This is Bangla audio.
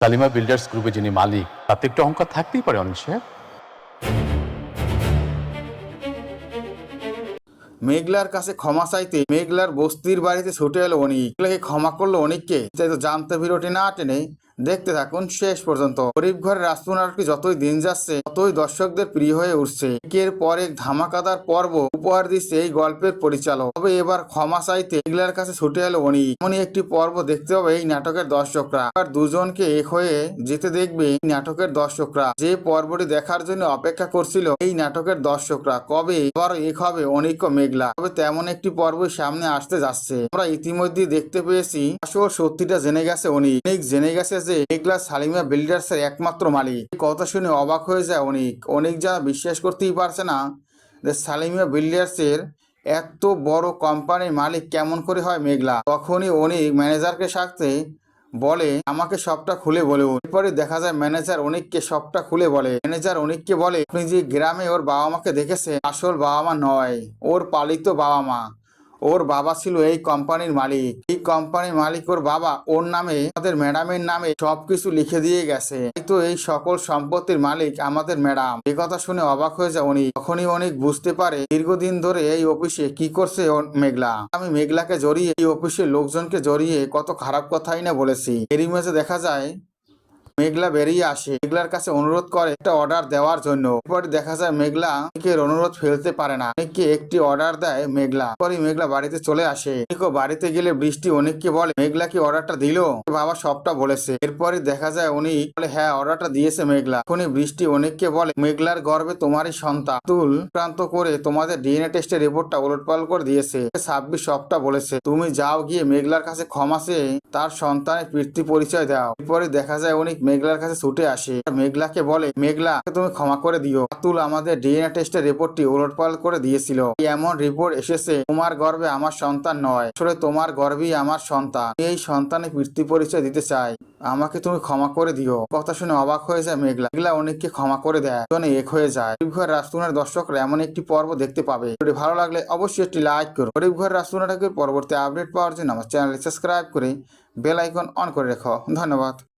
সালিমা বিল্ডার্স গ্রুপে যিনি মালিক, তাতে একটু অহংকার থাকতেই পারে অনিক সাহেব। মেঘলার কাছে ক্ষমা চাইতে মেঘলার বস্তির বাড়িতে ছুটে এলো অনিক। মেঘলাকে ক্ষমা করলো অনিককে। তাই তো জানতে ভিডিওটি না টেনে দেখতে থাকুন শেষ পর্যন্ত। গরিব ঘরের রাজপুত নাটকটি যতই দিন যাচ্ছে ততই দর্শকদের প্রিয় হয়ে উঠছে। একের পর এক ধামাকাদার পর্ব উপহার দিচ্ছে এই গল্পের পরিচালক। তবে এবার ক্ষমা চাইতে মেঘলার কাছে ছুটে এলো অনিক। এমনই একটি পর্ব দেখতে হবে এই নাটকের দর্শকরা। আর দুজনকে এক হয়ে যেতে দেখবে এই নাটকের দর্শকরা। যে পর্বটি দেখার জন্য অপেক্ষা করছিল এই নাটকের দর্শকরা, কবে আবার এক হবে অনিক ও মেঘলা। তবে তেমন একটি পর্ব সামনে আসতে যাচ্ছে। আমরা ইতিমধ্যে দেখতে পেয়েছি আসল সত্যিটা জেনে গেছে অনিক। জেনে গেছে যে মেঘলা সালিমা বিল্ডার্স এর একমাত্র মালিক। এই কথা শুনে অবাক হয়ে যায় অনিক। অনিক যা বিশ্বাস করতেই পারছে না যে সালিমা বিল্ডার্স এর এত বড় কোম্পানির মালিক কেমন করে হয় মেঘলা। তখনই অনিক ম্যানেজারকে সাথে বলে আমাকে সবটা খুলে বলুন। এরপরে দেখা যায় ম্যানেজার অনিককে সবটা খুলে বলে। ম্যানেজার অনিককে বলে আপনি যে গ্রামে ওর বাবা মাকে দেখেছে, আসল বাবা মা নয়, ওর পালিত বাবা মা। ওর বাবা ছিল এই কোম্পানির মালিক। এই কোম্পানির মালিক ওর বাবা ওর নামে, আমাদের ম্যাডামের নামে সবকিছু লিখে দিয়ে গেছে। তাই তো এই সকল সম্পত্তির মালিক আমাদের ম্যাডাম। এই কথা শুনে অবাক হয়ে যায় অনিক। তখনই অনিক বুঝতে পারে দীর্ঘদিন ধরে এই অফিসে কি করছে মেঘলা। আমি মেঘলাকে জড়িয়ে এই অফিসের লোকজনকে জড়িয়ে কত খারাপ কথাই না বলেছি। এরই মাঝে দেখা যায় মেঘলা বেরিয়ে আসে। মেঘলার কাছে অনুরোধ করে একটা অর্ডার দেওয়ার জন্য। এরপরে দেখা যায় মেঘলা অনিকের অনুরোধ ফেলতে পারে না। অনিককে একটি অর্ডার দেয় মেঘলা। পরে মেঘলা বাড়িতে চলে আসে। অনিকও বাড়িতে গেলে বৃষ্টি অনিককে বলে মেঘলা কি অর্ডারটা দিল? বাবা সবটা বলেছে। এরপরে দেখা যায় অনিক বলে হ্যাঁ অর্ডারটা দিয়েছে মেঘলা। এখনই বৃষ্টি অনিককে বলে মেঘলার গর্ভে তোমারই সন্তান। তুল প্রান্ত করে তোমাদের ডিএনএ টেস্টের রিপোর্টটা উলটপালট করে দিয়েছে। 26 সবটা বলেছে। তুমি যাও গিয়ে মেঘলার কাছে ক্ষমা চেয়ে তার সন্তানের পিতৃ পরিচয় দাও। এরপরে দেখা যায় অনিক মেঘলার কাছে ছুটে আসে। মেঘলাকে বলে মেঘলা তুমি ক্ষমা করে দিও। আতুল আমাদের ডিএনএ টেস্টের রিপোর্টটি উলটপালট করে দিয়েছিল। এমন রিপোর্ট এসেছে তোমার গর্ভে আমার সন্তান নয়, আসলে তোমার গর্ভেই আমার সন্তান। এই সন্তানের পিতৃ পরিচয় দিতে চাই, আমাকে তুমি ক্ষমা করে দিও। কথা শুনে অবাক হয়ে যায় মেঘলা। মেঘলা অনেককে ক্ষমা করে দেয়, দুজনে এক হয়ে যায়। গরিব ঘর রাজকুমার দর্শকরা এমন একটি পর্ব দেখতে পাবে। যদি ভালো লাগলে অবশ্যই একটি লাইক করো। গরিব ঘর রাজকুমারকে পরবর্তী আপডেট পাওয়ার জন্য আমার চ্যানেল সাবস্ক্রাইব করে বেল আইকন অন করে রেখো। ধন্যবাদ।